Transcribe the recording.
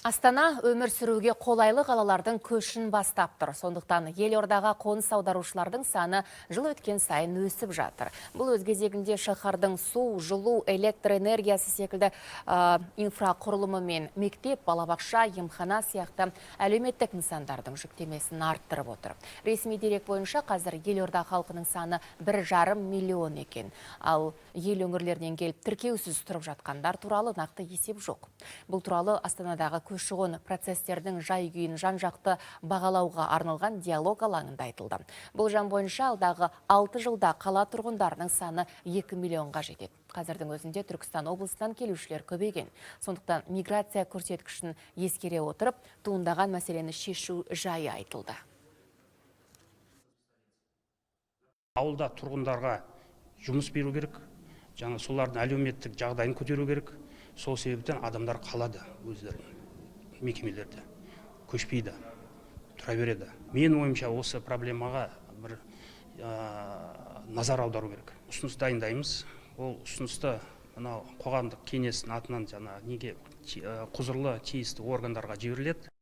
Астана өмір сүруге қолайлы қалалардың көшін бастап тұр. Сондықтан елордаға қоныс аударушылардың саны жыл өткен сайын өсіп жатыр. Бұл өз кезегінде шаһардың су, жылу, электр энергиясы секілді инфрақұрылымы мен мектеп, балабақша, емхана сияқты әлеуметтік нысандардың жүктемесін арттырып отыр. Ресми дерек бойынша қазір елорда халқының саны 1,5 миллион екен. Ал ел өңірлерінен келіп тіркеусіз тұрып жатқандар туралы нақты есеп жоқ. Бұл туралы Астанадағы көші-қон процестердің жай-күйін жан-жақты бағалауға арналған диалог алаңында айтылды. Болжам бойынша алдағы 6 жылда қала тұрғындарының саны 2 миллионға жетеді. Қазірдің өзінде Түркістан облысынан келушілер көбейген. Сондықтан миграция көрсеткішін ескере отырып, туындаған мәселені шешу жайы айтылды. Ауылда тұрғындарға жұмыс беру керек, жаңа солардың әлеуметтік жағдайын көтеру керек. Сол себептен адамдар қалады өздерінің мекемелерде, көшпейді, тұра береді. Мен ойымша осы проблемаға бір назар аудару керек. Ұсыныс дайындаймыз. Ол ұсынысты қоғамдық кеңестің атынан құзырлы тиісті органдарға жіберіледі.